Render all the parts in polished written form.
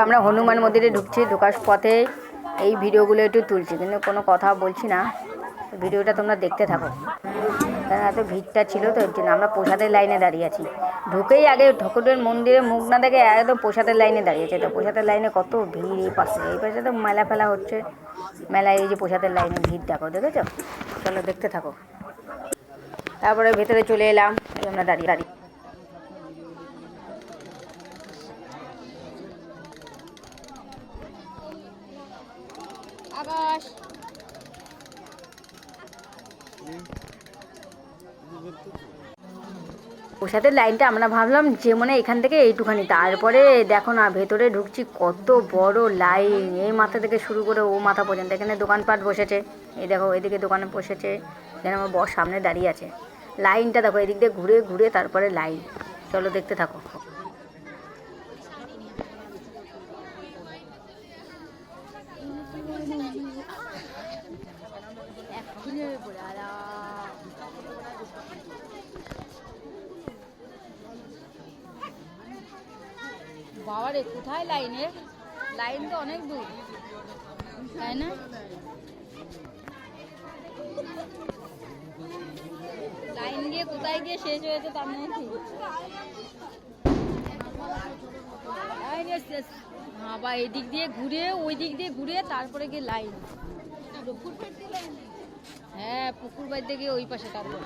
আমরা হনুমান মন্দিরে ঢুকছি, ঢোকার পথে এই ভিডিওগুলো একটু তুলছি, কিন্তু কোনো কথা বলছি না। ভিডিওটা তোমরা দেখতে থাকো, কারণ এত ভিড়টা ছিল তো এর জন্য। আমরা প্রসাদের লাইনে দাঁড়িয়ে আছি, ঢুকেই আগে ঠাকুরের মন্দিরে মুখ না দেখে একদম প্রসাদের লাইনে দাঁড়িয়েছে। তো প্রসাদের লাইনে কত ভিড়, এই পাশে তো মেলা ফেলা হচ্ছে, মেলায় এই যে প্রসাদের লাইনে ভিড় দেখো, দেখেছো? চলো দেখতে থাকো। তারপরে ভেতরে চলে এলাম, এই আমরা দাঁড়িয়ে দাঁড়িয়ে আকাশ প্রসাদের লাইনটা আমরা ভাবলাম যে মনে এখান থেকে এইটুখানি, তারপরে দেখো না ভেতরে ঢুকছি কত বড় লাইন, এই মাথা থেকে শুরু করে ও মাথা পর্যন্ত। এখানে দোকানপাট বসেছে, এই দেখো এদিকে দোকানে বসেছে, যেন আমার বর সামনে দাঁড়িয়ে আছে। লাইনটা দেখো, এদিক দিয়ে ঘুরে ঘুরে তারপরে লাইন। চলো দেখতে থাকো। বাবা রে, কোথায় লাইনের লাইন তো অনেক দূর, তাই না? লাইন গিয়ে কোথায় গিয়ে শেষ হয়েছে তার নেই ঠিক। বাবা এদিক দিয়ে ঘুরে ওই দিক দিয়ে ঘুরে তারপরে গিয়ে লাইন। হ্যাঁ, পুকুর বাড়ি থেকে ওই পাশে তারপর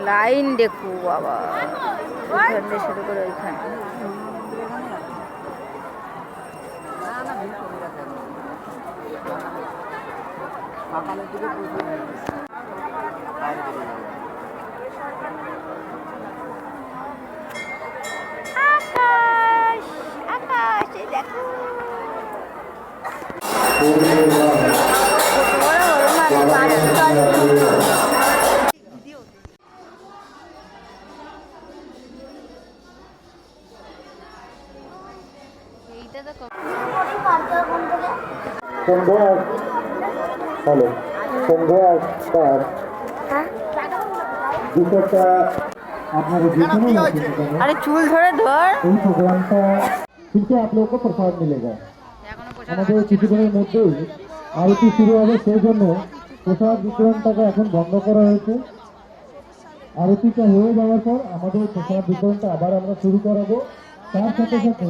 লাইন দেখো বাবা, ওইখানে শুরু করে ওইখানে। আকাশ আকাশ দেখো, अरे चूल धरे धर কিন্তু आप लोगों को प्रसाद मिलेगा। আমাদের কিছুদিনের মধ্যেই আরতি শুরু হবে, সেই জন্য প্রসাদ বিতরণটাকে এখন বন্ধ করা হয়েছে। আরতিটা হয়ে যাওয়ার পর আমাদের প্রসাদ বিতরণটা আবার আমরা শুরু করাবো। তার সাথে সাথে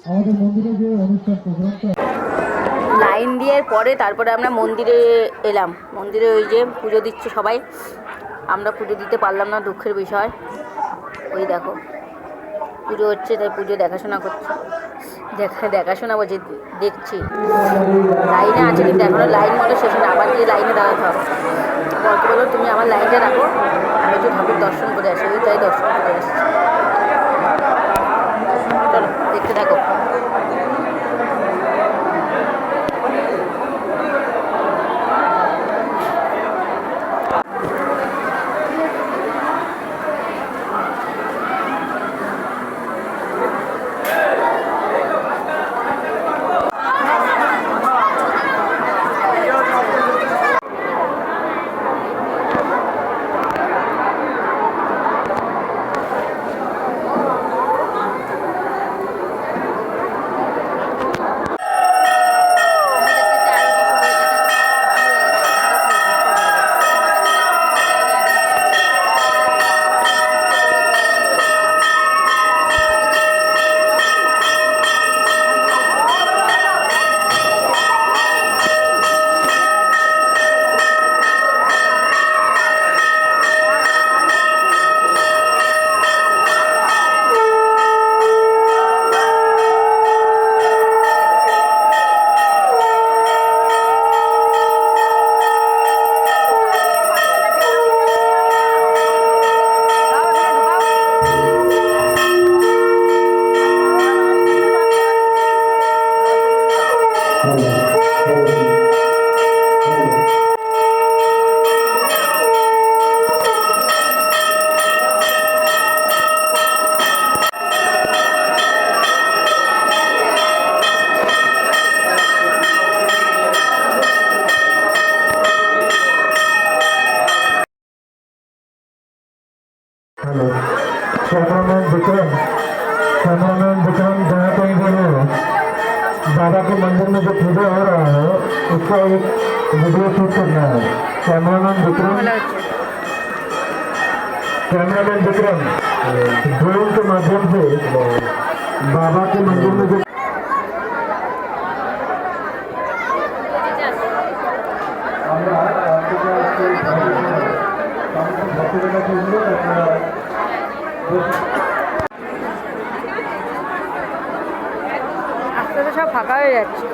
আমাদের মন্দিরে যে অনুষ্ঠান প্রোগ্রামটা লাইন দিয়ে পরে তারপরে আমরা মন্দিরে এলাম। মন্দিরে ওই যে পুজো দিচ্ছে সবাই, আমরা পুজো দিতে পারলাম না, দুঃখের বিষয়। ওই দেখো পুজো হচ্ছে, তাই পুজো দেখাশোনা করছে, দেখাশোনা বলছি, দেখছি। লাইনে আছে কিন্তু এখনও লাইন বলে শেষ না, আবার গিয়ে লাইনে দাঁড়াতে হবে। বলতে বলো তুমি আমার লাইনটা রাখো, আমি একটু ঠাকুর দর্শন করে আসি, ওই তাই দর্শন করে আসছি। চলো দেখতে থাকো। हेलो कैमरामैन विक्रम जहाँ कहीं बोलो बाबा के मंदिर में जो पूजा हो रहा है उसका एक वीडियो शूट करना है। कैमरामैन विक्रम ड्रोन के माध्यम से बाबा के मंदिर में जो আস্তে আস্তে সব ফাঁকা হয়ে যাচ্ছে।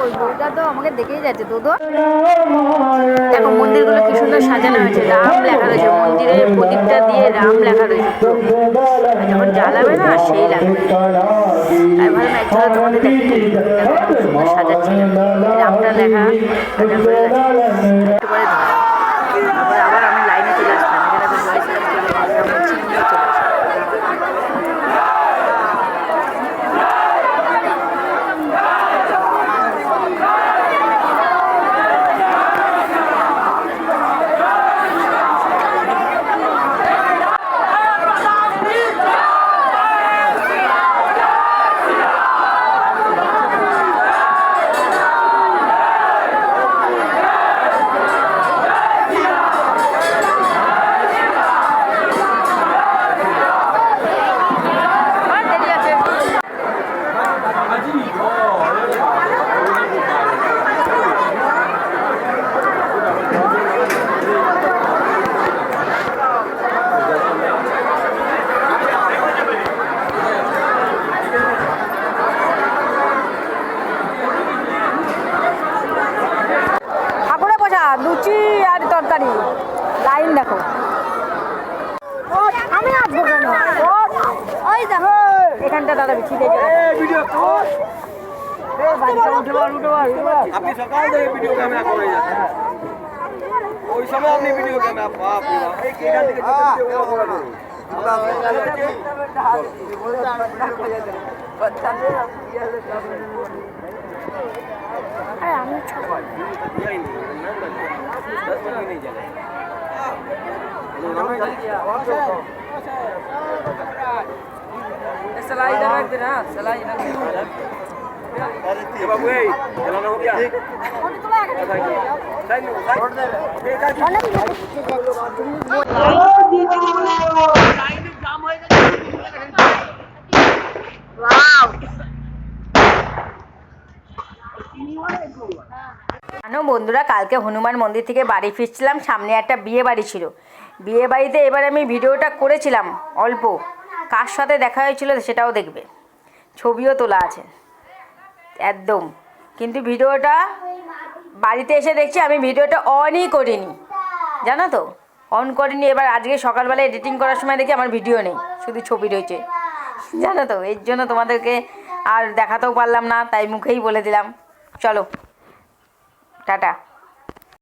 ওই বইটা তো আমাকে দেখেই যাচ্ছে দুধ। দেখো মন্দিরগুলো কি সুন্দর সাজানো হয়েছে, রাম লেখা রয়েছে, মন্দিরের প্রদীপটা দিয়ে রাম লেখা রয়েছে, যখন জ্বালাবে না সেই লাগবে। তাই ভালো না একটু তোমাদের দেখতে সুন্দর সাজাচ্ছে, রামটা লেখা একটু পরে তারপরে আবার আমি লাইনে চলে আসলাম, এখানে তো বলেছিলাম চলে আসলাম, চলে আসলাম। লুচি আর তরকারি লাইন দেখো। আমি আসবো কেন? ওই দেখো এখানটা দাদা বিছিয়ে আপনি সকাল থেকে ভিডিও ক্যামেরা করে যাচ্ছেন, ওই সময় আপনি ভিডিও ক্যামেরা এখান থেকে सलाई रख देना, सलाई रख बाबू चलाना हो गया জানো বন্ধুরা, কালকে হনুমান মন্দির থেকে বাড়ি ফিরছিলাম, সামনে একটা বিয়ে বাড়ি ছিল। বিয়ে বাড়িতে এবার আমি ভিডিওটা করেছিলাম অল্প, কার সাথে দেখা হয়েছিল সেটাও দেখবে, ছবিও তোলা আছে একদম। কিন্তু ভিডিওটা বাড়িতে এসে দেখছি আমি ভিডিওটা অনই করিনি, জানো তো, অন করিনি। এবার আজকে সকালবেলা এডিটিং করার সময় দেখি আমার ভিডিও নেই, শুধু ছবি রয়েছে, জানো তো। এর জন্য তোমাদেরকে আর দেখাতেও পারলাম না, তাই মুখেই বলে দিলাম। চলো টাটা।